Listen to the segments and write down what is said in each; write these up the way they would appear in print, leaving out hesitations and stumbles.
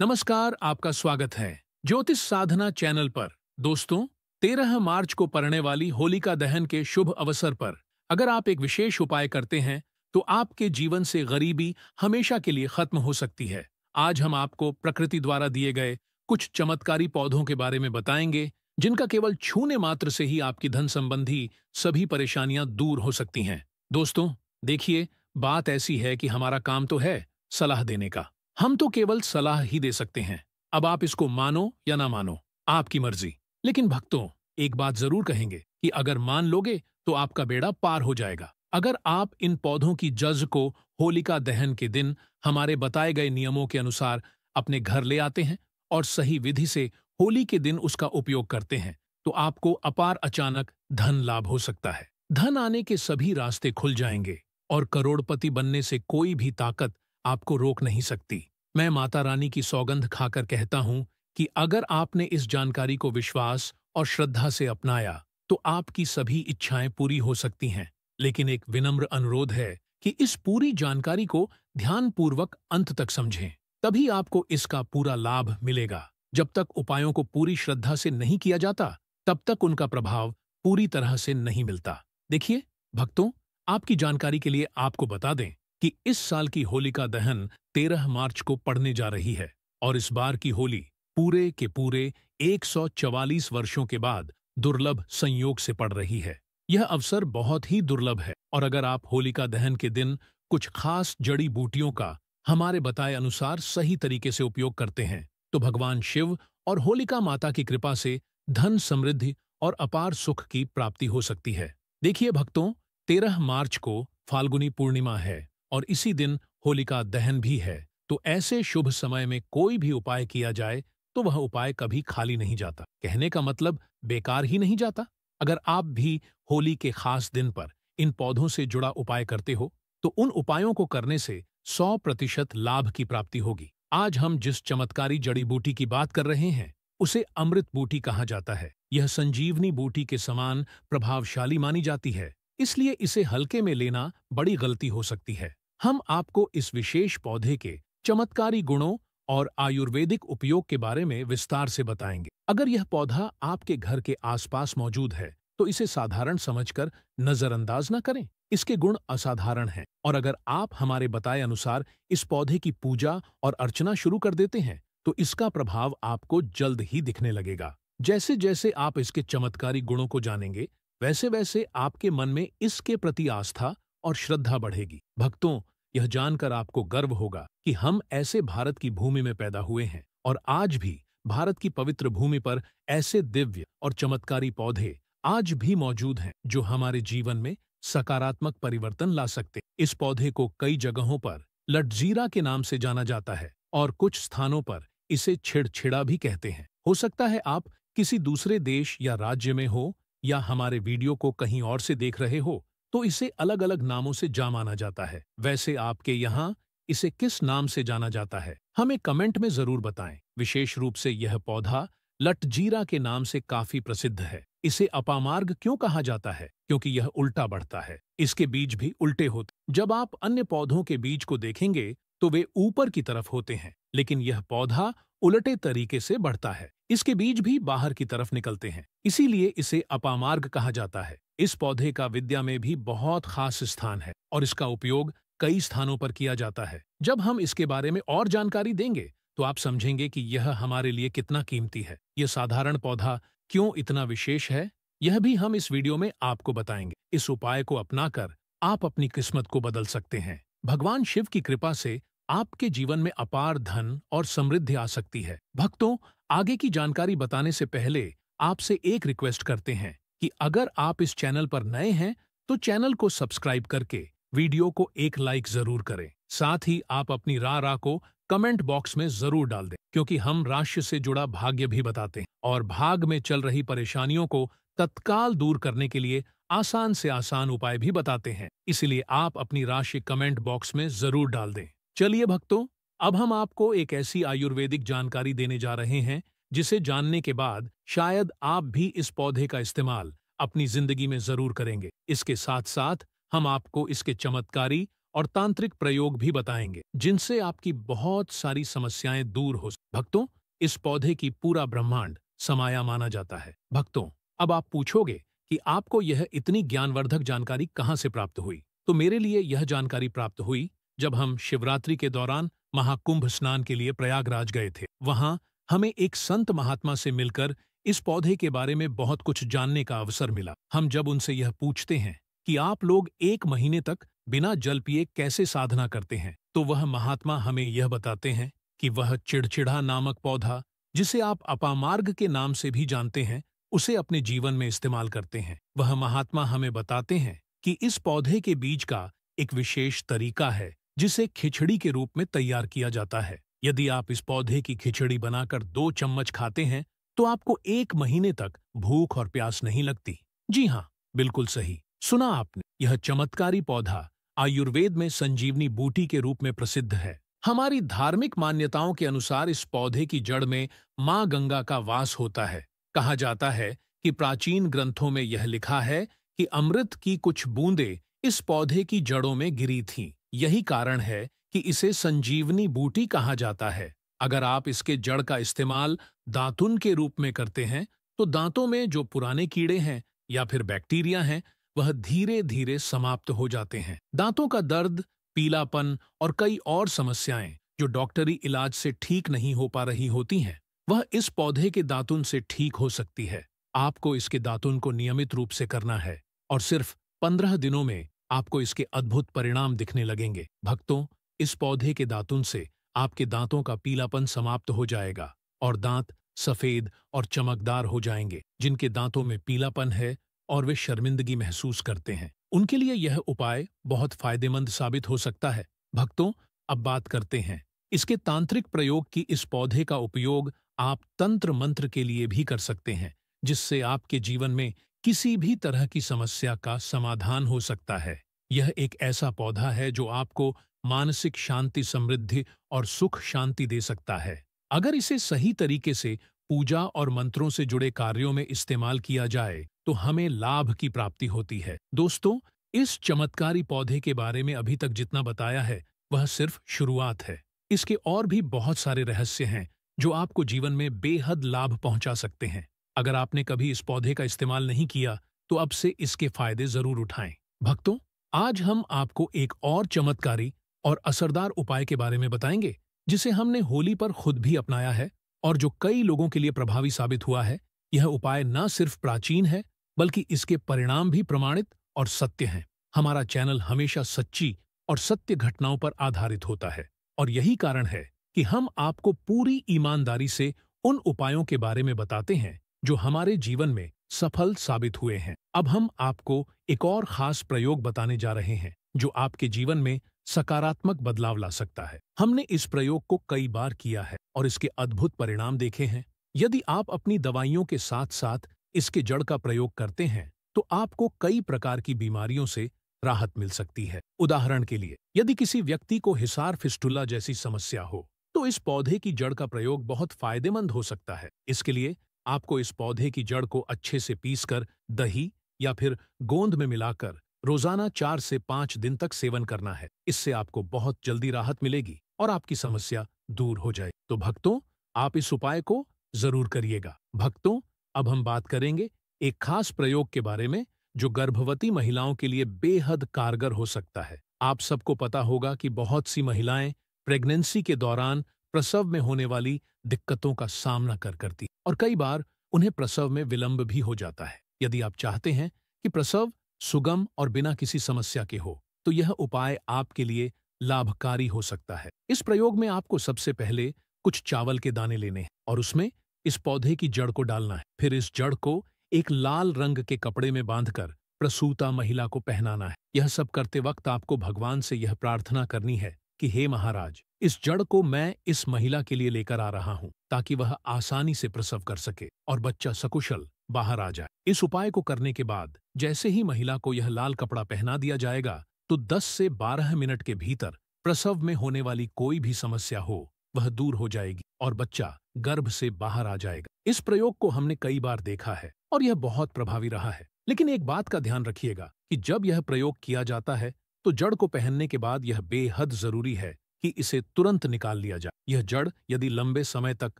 नमस्कार, आपका स्वागत है ज्योतिष साधना चैनल पर। दोस्तों, 13 मार्च को पड़ने वाली होलिका दहन के शुभ अवसर पर अगर आप एक विशेष उपाय करते हैं तो आपके जीवन से गरीबी हमेशा के लिए खत्म हो सकती है। आज हम आपको प्रकृति द्वारा दिए गए कुछ चमत्कारी पौधों के बारे में बताएंगे जिनका केवल छूने मात्र से ही आपकी धन संबंधी सभी परेशानियां दूर हो सकती हैं। दोस्तों, देखिए, बात ऐसी है कि हमारा काम तो है सलाह देने का। हम तो केवल सलाह ही दे सकते हैं। अब आप इसको मानो या ना मानो, आपकी मर्जी। लेकिन भक्तों, एक बात जरूर कहेंगे कि अगर मान लोगे तो आपका बेड़ा पार हो जाएगा। अगर आप इन पौधों की जज को होलिका दहन के दिन हमारे बताए गए नियमों के अनुसार अपने घर ले आते हैं और सही विधि से होली के दिन उसका उपयोग करते हैं तो आपको अपार अचानक धन लाभ हो सकता है। धन आने के सभी रास्ते खुल जाएंगे और करोड़पति बनने से कोई भी ताकत आपको रोक नहीं सकती। मैं माता रानी की सौगंध खाकर कहता हूं कि अगर आपने इस जानकारी को विश्वास और श्रद्धा से अपनाया तो आपकी सभी इच्छाएं पूरी हो सकती हैं। लेकिन एक विनम्र अनुरोध है कि इस पूरी जानकारी को ध्यानपूर्वक अंत तक समझें, तभी आपको इसका पूरा लाभ मिलेगा। जब तक उपायों को पूरी श्रद्धा से नहीं किया जाता, तब तक उनका प्रभाव पूरी तरह से नहीं मिलता। देखिए भक्तों, आपकी जानकारी के लिए आपको बता दें कि इस साल की होलिका दहन 13 मार्च को पड़ने जा रही है और इस बार की होली पूरे के पूरे 144 वर्षों के बाद दुर्लभ संयोग से पड़ रही है। यह अवसर बहुत ही दुर्लभ है और अगर आप होलिका दहन के दिन कुछ खास जड़ी बूटियों का हमारे बताए अनुसार सही तरीके से उपयोग करते हैं तो भगवान शिव और होलिका माता की कृपा से धन, समृद्धि और अपार सुख की प्राप्ति हो सकती है। देखिए भक्तों, 13 मार्च को फाल्गुनी पूर्णिमा है और इसी दिन होलिका दहन भी है, तो ऐसे शुभ समय में कोई भी उपाय किया जाए तो वह उपाय कभी खाली नहीं जाता। कहने का मतलब बेकार ही नहीं जाता। अगर आप भी होली के खास दिन पर इन पौधों से जुड़ा उपाय करते हो तो उन उपायों को करने से 100% लाभ की प्राप्ति होगी। आज हम जिस चमत्कारी जड़ी बूटी की बात कर रहे हैं उसे अमृत बूटी कहा जाता है। यह संजीवनी बूटी के समान प्रभावशाली मानी जाती है, इसलिए इसे हल्के में लेना बड़ी गलती हो सकती है। हम आपको इस विशेष पौधे के चमत्कारी गुणों और आयुर्वेदिक उपयोग के बारे में विस्तार से बताएंगे। अगर यह पौधा आपके घर के आसपास मौजूद है तो इसे साधारण समझकर नजरअंदाज न करें। इसके गुण असाधारण हैं और अगर आप हमारे बताए अनुसार इस पौधे की पूजा और अर्चना शुरू कर देते हैं तो इसका प्रभाव आपको जल्द ही दिखने लगेगा। जैसे जैसे आप इसके चमत्कारी गुणों को जानेंगे वैसे वैसे आपके मन में इसके प्रति आस्था और श्रद्धा बढ़ेगी। भक्तों, यह जानकर आपको गर्व होगा कि हम ऐसे भारत की भूमि में पैदा हुए हैं और आज भी भारत की पवित्र भूमि पर ऐसे दिव्य और चमत्कारी पौधे आज भी मौजूद हैं जो हमारे जीवन में सकारात्मक परिवर्तन ला सकते। इस पौधे को कई जगहों पर लटजीरा के नाम से जाना जाता है और कुछ स्थानों पर इसे छिड़छिड़ा भी कहते हैं। हो सकता है आप किसी दूसरे देश या राज्य में हो या हमारे वीडियो को कहीं और से देख रहे हो तो इसे अलग अलग नामों से जाना जाता है। वैसे आपके यहाँ इसे किस नाम से जाना जाता है, हमें कमेंट में जरूर बताएं। विशेष रूप से यह पौधा लटजीरा के नाम से काफी प्रसिद्ध है। इसे अपामार्ग क्यों कहा जाता है? क्योंकि यह उल्टा बढ़ता है। इसके बीज भी उल्टे होते। जब आप अन्य पौधों के बीज को देखेंगे तो वे ऊपर की तरफ होते हैं, लेकिन यह पौधा उलटे तरीके से बढ़ता है। इसके बीज भी बाहर की तरफ निकलते हैं, इसीलिए इसे अपामार्ग कहा जाता है। इस पौधे का विद्या में भी बहुत खास स्थान है और इसका उपयोग कई स्थानों पर किया जाता है। जब हम इसके बारे में और जानकारी देंगे तो आप समझेंगे कि यह हमारे लिए कितना कीमती है। यह साधारण पौधा क्यों इतना विशेष है, यह भी हम इस वीडियो में आपको बताएंगे। इस उपाय को अपनाकर आप अपनी किस्मत को बदल सकते हैं। भगवान शिव की कृपा से आपके जीवन में अपार धन और समृद्धि आ सकती है। भक्तों, आगे की जानकारी बताने से पहले आपसे एक रिक्वेस्ट करते हैं कि अगर आप इस चैनल पर नए हैं तो चैनल को सब्सक्राइब करके वीडियो को एक लाइक जरूर करें। साथ ही आप अपनी राय को कमेंट बॉक्स में जरूर डाल दें, क्योंकि हम राशि से जुड़ा भाग्य भी बताते हैं और भाग में चल रही परेशानियों को तत्काल दूर करने के लिए आसान से आसान उपाय भी बताते हैं। इसलिए आप अपनी राशि कमेंट बॉक्स में जरूर डाल दें। चलिए भक्तों, अब हम आपको एक ऐसी आयुर्वेदिक जानकारी देने जा रहे हैं जिसे जानने के बाद शायद आप भी इस पौधे का इस्तेमाल अपनी जिंदगी में जरूर करेंगे। इसके साथ साथ हम आपको इसके चमत्कारी और तांत्रिक प्रयोग भी बताएंगे जिनसे आपकी बहुत सारी समस्याएं दूर हो। भक्तों, इस पौधे की पूरा ब्रह्मांड समाया माना जाता है। भक्तों, अब आप पूछोगे कि आपको यह इतनी ज्ञानवर्धक जानकारी कहाँ से प्राप्त हुई? तो मेरे लिए यह जानकारी प्राप्त हुई जब हम शिवरात्रि के दौरान महाकुंभ स्नान के लिए प्रयागराज गए थे। वहां हमें एक संत महात्मा से मिलकर इस पौधे के बारे में बहुत कुछ जानने का अवसर मिला। हम जब उनसे यह पूछते हैं कि आप लोग 1 महीने तक बिना जल पिए कैसे साधना करते हैं, तो वह महात्मा हमें यह बताते हैं कि वह चिड़चिड़ा नामक पौधा, जिसे आप अपामार्ग के नाम से भी जानते हैं, उसे अपने जीवन में इस्तेमाल करते हैं। वह महात्मा हमें बताते हैं कि इस पौधे के बीज का एक विशेष तरीका है जिसे खिचड़ी के रूप में तैयार किया जाता है। यदि आप इस पौधे की खिचड़ी बनाकर 2 चम्मच खाते हैं तो आपको 1 महीने तक भूख और प्यास नहीं लगती। जी हाँ, बिल्कुल सही सुना आपने। यह चमत्कारी पौधा आयुर्वेद में संजीवनी बूटी के रूप में प्रसिद्ध है। हमारी धार्मिक मान्यताओं के अनुसार इस पौधे की जड़ में माँ गंगा का वास होता है। कहा जाता है कि प्राचीन ग्रंथों में यह लिखा है कि अमृत की कुछ बूंदें इस पौधे की जड़ों में गिरी थीं। यही कारण है कि इसे संजीवनी बूटी कहा जाता है। अगर आप इसके जड़ का इस्तेमाल दातुन के रूप में करते हैं तो दांतों में जो पुराने कीड़े हैं या फिर बैक्टीरिया हैं, वह धीरे धीरे समाप्त हो जाते हैं। दांतों का दर्द, पीलापन और कई और समस्याएं जो डॉक्टरी इलाज से ठीक नहीं हो पा रही होती हैं, वह इस पौधे के दातुन से ठीक हो सकती है। आपको इसके दातुन को नियमित रूप से करना है और सिर्फ 15 दिनों में आपको इसके अद्भुत परिणाम दिखने लगेंगे। भक्तों, इस पौधे के दातुन से आपके दांतों का पीलापन समाप्त हो जाएगा और दांत सफेद और चमकदार हो जाएंगे। जिनके दांतों में पीलापन है और वे शर्मिंदगी महसूस करते हैं, उनके लिए यह उपाय बहुत फायदेमंद साबित हो सकता है। भक्तों, अब बात करते हैं इसके तांत्रिक प्रयोग की। इस पौधे का उपयोग आप तंत्र मंत्र के लिए भी कर सकते हैं, जिससे आपके जीवन में किसी भी तरह की समस्या का समाधान हो सकता है। यह एक ऐसा पौधा है जो आपको मानसिक शांति, समृद्धि और सुख शांति दे सकता है। अगर इसे सही तरीके से पूजा और मंत्रों से जुड़े कार्यों में इस्तेमाल किया जाए तो हमें लाभ की प्राप्ति होती है। दोस्तों, इस चमत्कारी पौधे के बारे में अभी तक जितना बताया है वह सिर्फ शुरुआत है। इसके और भी बहुत सारे रहस्य हैं जो आपको जीवन में बेहद लाभ पहुंचा सकते हैं। अगर आपने कभी इस पौधे का इस्तेमाल नहीं किया तो अब से इसके फायदे जरूर उठाएं। भक्तों, आज हम आपको एक और चमत्कारी और असरदार उपाय के बारे में बताएंगे जिसे हमने होली पर खुद भी अपनाया है और जो कई लोगों के लिए प्रभावी साबित हुआ है। यह उपाय न सिर्फ प्राचीन है बल्कि इसके परिणाम भी प्रमाणित और सत्य हैं। हमारा चैनल हमेशा सच्ची और सत्य घटनाओं पर आधारित होता है और यही कारण है कि हम आपको पूरी ईमानदारी से उन उपायों के बारे में बताते हैं जो हमारे जीवन में सफल साबित हुए हैं। अब हम आपको एक और खास प्रयोग बताने जा रहे हैं जो आपके जीवन में सकारात्मक बदलाव ला सकता है। हमने इस प्रयोग को कई बार किया है और इसके अद्भुत परिणाम देखे हैं। यदि आप अपनी दवाइयों के साथ साथ इसके जड़ का प्रयोग करते हैं तो आपको कई प्रकार की बीमारियों से राहत मिल सकती है। उदाहरण के लिए, यदि किसी व्यक्ति को हिसार फिस्टुला जैसी समस्या हो तो इस पौधे की जड़ का प्रयोग बहुत फायदेमंद हो सकता है। इसके लिए आपको इस पौधे की जड़ को अच्छे से पीसकर दही या फिर गोंद में मिलाकर रोजाना 4 से 5 दिन तक सेवन करना है। इससे आपको बहुत जल्दी राहत मिलेगी और आपकी समस्या दूर हो जाए। तो भक्तों, आप इस उपाय को जरूर करिएगा। भक्तों, अब हम बात करेंगे एक खास प्रयोग के बारे में जो गर्भवती महिलाओं के लिए बेहद कारगर हो सकता है। आप सबको पता होगा कि बहुत सी महिलाएं प्रेगनेंसी के दौरान प्रसव में होने वाली दिक्कतों का सामना करती और कई बार उन्हें प्रसव में विलंब भी हो जाता है। यदि आप चाहते हैं कि प्रसव सुगम और बिना किसी समस्या के हो तो यह उपाय आपके लिए लाभकारी हो सकता है। इस प्रयोग में आपको सबसे पहले कुछ चावल के दाने लेने हैं और उसमें इस पौधे की जड़ को डालना है। फिर इस जड़ को एक लाल रंग के कपड़े में बांधकर प्रसूता महिला को पहनाना है। यह सब करते वक्त आपको भगवान से यह प्रार्थना करनी है कि हे महाराज, इस जड़ को मैं इस महिला के लिए लेकर आ रहा हूँ ताकि वह आसानी से प्रसव कर सके और बच्चा सकुशल बाहर आ जाए। इस उपाय को करने के बाद जैसे ही महिला को यह लाल कपड़ा पहना दिया जाएगा तो 10 से 12 मिनट के भीतर प्रसव में होने वाली कोई भी समस्या हो वह दूर हो जाएगी और बच्चा गर्भ से बाहर आ जाएगा। इस प्रयोग को हमने कई बार देखा है और यह बहुत प्रभावी रहा है। लेकिन एक बात का ध्यान रखिएगा कि जब यह प्रयोग किया जाता है तो जड़ को पहनने के बाद यह बेहद जरूरी है कि इसे तुरंत निकाल लिया जाए। यह जड़ यदि लंबे समय तक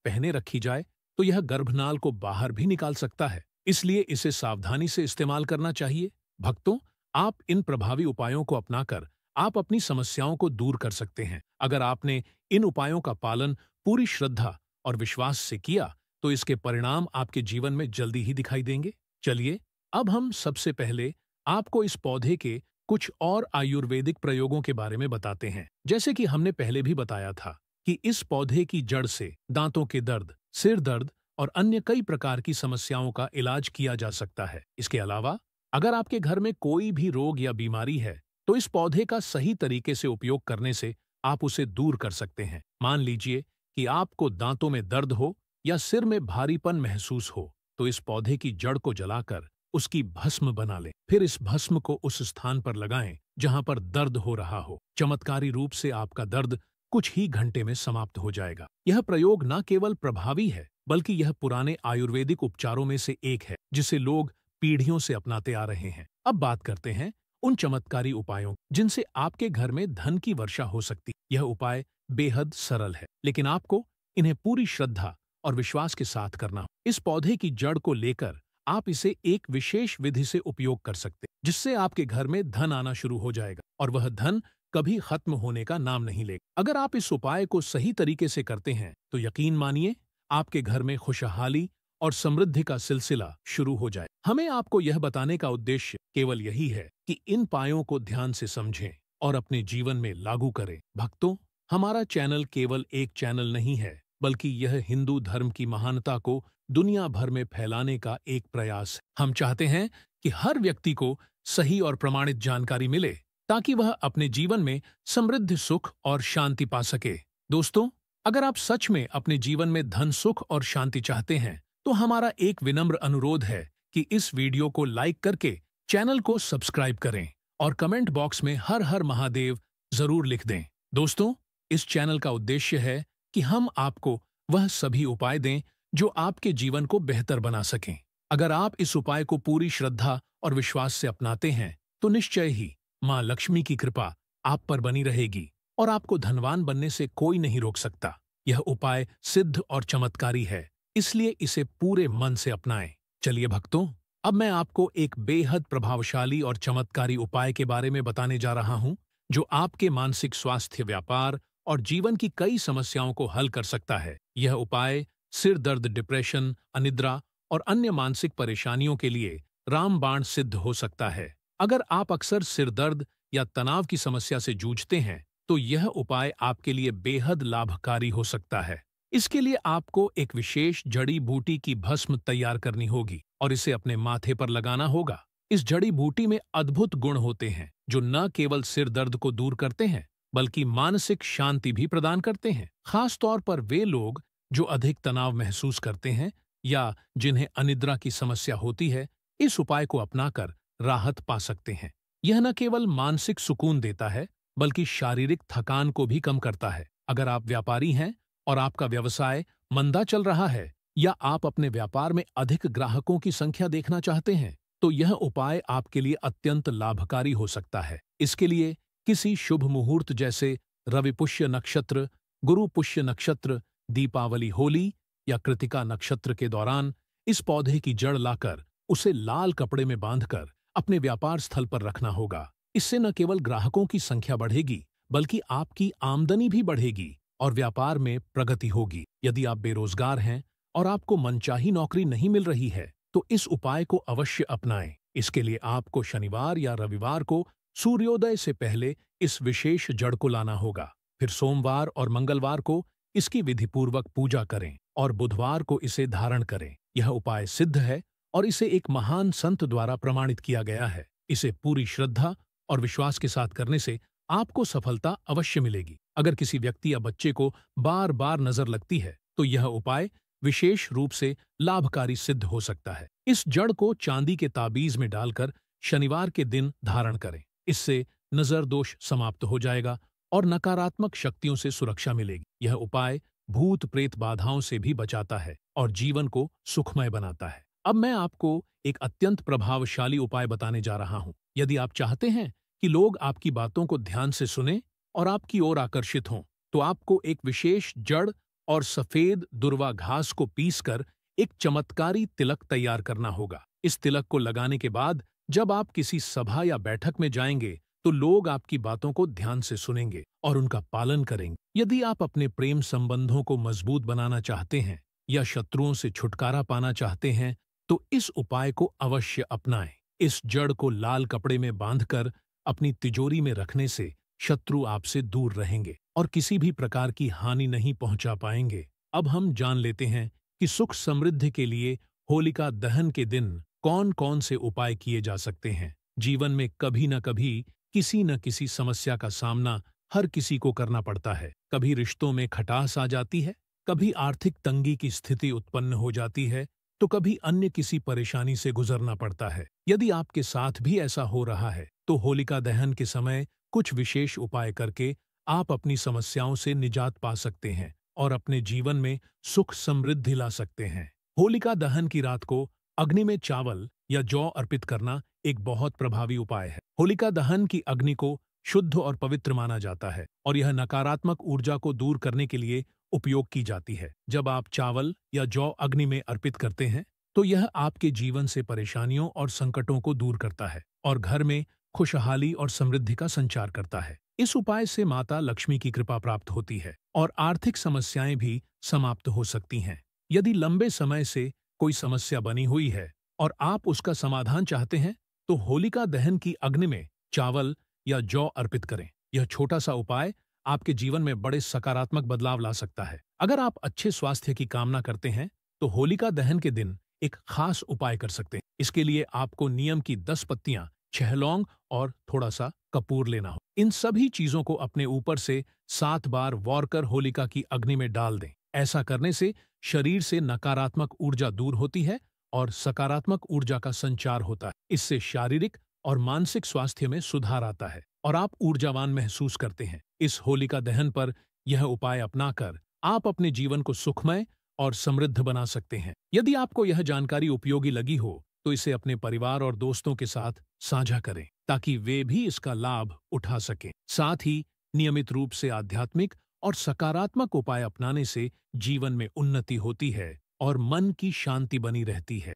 पहने रखी जाए तो यह गर्भनाल को बाहर भी निकाल सकता है, इसलिए इसे सावधानी से इस्तेमाल करना चाहिए। भक्तों, आप इन प्रभावी उपायों को अपनाकर आप अपनी समस्याओं को दूर कर सकते हैं। अगर आपने इन उपायों का पालन पूरी श्रद्धा और विश्वास से किया तो इसके परिणाम आपके जीवन में जल्दी ही दिखाई देंगे। चलिए, अब हम सबसे पहले आपको इस पौधे के कुछ और आयुर्वेदिक प्रयोगों के बारे में बताते हैं। जैसे कि हमने पहले भी बताया था कि इस पौधे की जड़ से दांतों के दर्द, सिर दर्द और अन्य कई प्रकार की समस्याओं का इलाज किया जा सकता है। इसके अलावा अगर आपके घर में कोई भी रोग या बीमारी है तो इस पौधे का सही तरीके से उपयोग करने से आप उसे दूर कर सकते हैं। मान लीजिए कि आपको दांतों में दर्द हो या सिर में भारीपन महसूस हो तो इस पौधे की जड़ को जलाकर उसकी भस्म बना लें। फिर इस भस्म को उस स्थान पर लगाएं जहां पर दर्द हो रहा हो। चमत्कारी रूप से आपका दर्द कुछ ही घंटे में समाप्त हो जाएगा। यह प्रयोग न केवल प्रभावी है बल्कि यह पुराने आयुर्वेदिक उपचारों में से एक है जिसे लोग पीढ़ियों से अपनाते आ रहे हैं। अब बात करते हैं उन चमत्कारी उपायों जिनसे आपके घर में धन की वर्षा हो सकती। यह उपाय बेहद सरल है, लेकिन आपको इन्हें पूरी श्रद्धा और विश्वास के साथ करना हो। इस पौधे की जड़ को लेकर आप इसे एक विशेष विधि से उपयोग कर सकते, जिससे आपके घर में धन आना शुरू हो जाएगा और वह धन कभी खत्म होने का नाम नहीं लेगा। अगर आप इस उपाय को सही तरीके से करते हैं तो यकीन मानिए आपके घर में खुशहाली और समृद्धि का सिलसिला शुरू हो जाए। हमें आपको यह बताने का उद्देश्य केवल यही है कि इन उपायों को ध्यान से समझें और अपने जीवन में लागू करें। भक्तों, हमारा चैनल केवल एक चैनल नहीं है बल्कि यह हिंदू धर्म की महानता को दुनिया भर में फैलाने का एक प्रयास है। हम चाहते हैं कि हर व्यक्ति को सही और प्रमाणित जानकारी मिले ताकि वह अपने जीवन में समृद्ध सुख और शांति पा सके। दोस्तों, अगर आप सच में अपने जीवन में धन, सुख और शांति चाहते हैं तो हमारा एक विनम्र अनुरोध है कि इस वीडियो को लाइक करके चैनल को सब्सक्राइब करें और कमेंट बॉक्स में हर हर महादेव जरूर लिख दें। दोस्तों, इस चैनल का उद्देश्य है कि हम आपको वह सभी उपाय दें जो आपके जीवन को बेहतर बना सकें। अगर आप इस उपाय को पूरी श्रद्धा और विश्वास से अपनाते हैं तो निश्चय ही मां लक्ष्मी की कृपा आप पर बनी रहेगी और आपको धनवान बनने से कोई नहीं रोक सकता। यह उपाय सिद्ध और चमत्कारी है, इसलिए इसे पूरे मन से अपनाएं। चलिए भक्तों, अब मैं आपको एक बेहद प्रभावशाली और चमत्कारी उपाय के बारे में बताने जा रहा हूं जो आपके मानसिक स्वास्थ्य, व्यापार और जीवन की कई समस्याओं को हल कर सकता है। यह उपाय सिर दर्द, डिप्रेशन, अनिद्रा और अन्य मानसिक परेशानियों के लिए रामबाण सिद्ध हो सकता है। अगर आप अक्सर सिर दर्द या तनाव की समस्या से जूझते हैं तो यह उपाय आपके लिए बेहद लाभकारी हो सकता है। इसके लिए आपको एक विशेष जड़ी बूटी की भस्म तैयार करनी होगी और इसे अपने माथे पर लगाना होगा। इस जड़ी बूटी में अद्भुत गुण होते हैं जो न केवल सिर दर्द को दूर करते हैं बल्कि मानसिक शांति भी प्रदान करते हैं। खास तौर पर वे लोग जो अधिक तनाव महसूस करते हैं या जिन्हें अनिद्रा की समस्या होती है, इस उपाय को अपनाकर राहत पा सकते हैं। यह न केवल मानसिक सुकून देता है बल्कि शारीरिक थकान को भी कम करता है। अगर आप व्यापारी हैं और आपका व्यवसाय मंदा चल रहा है या आप अपने व्यापार में अधिक ग्राहकों की संख्या देखना चाहते हैं तो यह उपाय आपके लिए अत्यंत लाभकारी हो सकता है। इसके लिए किसी शुभ मुहूर्त जैसे रवि पुष्य नक्षत्र, गुरु पुष्य नक्षत्र, दीपावली, होली या कृतिका नक्षत्र के दौरान इस पौधे की जड़ लाकर उसे लाल कपड़े में बांधकर अपने व्यापार स्थल पर रखना होगा। इससे न केवल ग्राहकों की संख्या बढ़ेगी बल्कि आपकी आमदनी भी बढ़ेगी और व्यापार में प्रगति होगी। यदि आप बेरोजगार हैं और आपको मनचाही नौकरी नहीं मिल रही है तो इस उपाय को अवश्य अपनाएं। इसके लिए आपको शनिवार या रविवार को सूर्योदय से पहले इस विशेष जड़ को लाना होगा। फिर सोमवार और मंगलवार को इसकी विधिपूर्वक पूजा करें और बुधवार को इसे धारण करें। यह उपाय सिद्ध है और इसे एक महान संत द्वारा प्रमाणित किया गया है। इसे पूरी श्रद्धा और विश्वास के साथ करने से आपको सफलता अवश्य मिलेगी। अगर किसी व्यक्ति या बच्चे को बार बार नजर लगती है तो यह उपाय विशेष रूप से लाभकारी सिद्ध हो सकता है। इस जड़ को चांदी के ताबीज में डालकर शनिवार के दिन धारण करें। इससे नजर दोष समाप्त हो जाएगा और नकारात्मक शक्तियों से सुरक्षा मिलेगी। यह उपाय भूत प्रेत बाधाओं से भी बचाता है और जीवन को सुखमय बनाता है। अब मैं आपको एक अत्यंत प्रभावशाली उपाय बताने जा रहा हूं। यदि आप चाहते हैं कि लोग आपकी बातों को ध्यान से सुने और आपकी ओर आकर्षित हों, तो आपको एक विशेष जड़ और सफेद दुर्वा घास को पीसकर एक चमत्कारी तिलक तैयार करना होगा। इस तिलक को लगाने के बाद जब आप किसी सभा या बैठक में जाएंगे तो लोग आपकी बातों को ध्यान से सुनेंगे और उनका पालन करेंगे। यदि आप अपने प्रेम संबंधों को मजबूत बनाना चाहते हैं या शत्रुओं से छुटकारा पाना चाहते हैं तो इस उपाय को अवश्य अपनाएं। इस जड़ को लाल कपड़े में बांधकर अपनी तिजोरी में रखने से शत्रु आपसे दूर रहेंगे और किसी भी प्रकार की हानि नहीं पहुंचा पाएंगे। अब हम जान लेते हैं कि सुख समृद्धि के लिए होलिका दहन के दिन कौन कौन से उपाय किए जा सकते हैं। जीवन में कभी न कभी किसी न किसी समस्या का सामना हर किसी को करना पड़ता है। कभी रिश्तों में खटास आ जाती है, कभी आर्थिक तंगी की स्थिति उत्पन्न हो जाती है, तो कभी अन्य किसी परेशानी से गुजरना पड़ता है। यदि आपके साथ भी ऐसा हो रहा है तो होलिका दहन के समय कुछ विशेष उपाय करके आप अपनी समस्याओं से निजात पा सकते हैं और अपने जीवन में सुख समृद्धि ला सकते हैं। होलिका दहन की रात को अग्नि में चावल या जौ अर्पित करना एक बहुत प्रभावी उपाय है। होलिका दहन की अग्नि को शुद्ध और पवित्र माना जाता है और यह नकारात्मक ऊर्जा को दूर करने के लिए उपयोग की जाती है। जब आप चावल या जौ अग्नि में अर्पित करते हैं तो यह आपके जीवन से परेशानियों और संकटों को दूर करता है और घर में खुशहाली और समृद्धि का संचार करता है। इस उपाय से माता लक्ष्मी की कृपा प्राप्त होती है और आर्थिक समस्याएं भी समाप्त हो सकती हैं। यदि लंबे समय से कोई समस्या बनी हुई है और आप उसका समाधान चाहते हैं तो होलिका दहन की अग्नि में चावल या जौ अर्पित करें। यह छोटा सा उपाय आपके जीवन में बड़े सकारात्मक बदलाव ला सकता है। अगर आप अच्छे स्वास्थ्य की कामना करते हैं तो होलिका दहन के दिन एक खास उपाय कर सकते हैं। इसके लिए आपको नीम की 10 पत्तियां, 6 लौंग और थोड़ा सा कपूर लेना हो। इन सभी चीजों को अपने ऊपर से 7 बार वॉर कर होलिका की अग्नि में डाल दें। ऐसा करने से शरीर से नकारात्मक ऊर्जा दूर होती है और सकारात्मक ऊर्जा का संचार होता है। इससे शारीरिक और मानसिक स्वास्थ्य में सुधार आता है और आप ऊर्जावान महसूस करते हैं। इस होलिका दहन पर यह उपाय अपनाकर आप अपने जीवन को सुखमय और समृद्ध बना सकते हैं। यदि आपको यह जानकारी उपयोगी लगी हो तो इसे अपने परिवार और दोस्तों के साथ साझा करें ताकि वे भी इसका लाभ उठा सकें। साथ ही नियमित रूप से आध्यात्मिक और सकारात्मक उपाय अपनाने से जीवन में उन्नति होती है और मन की शांति बनी रहती है।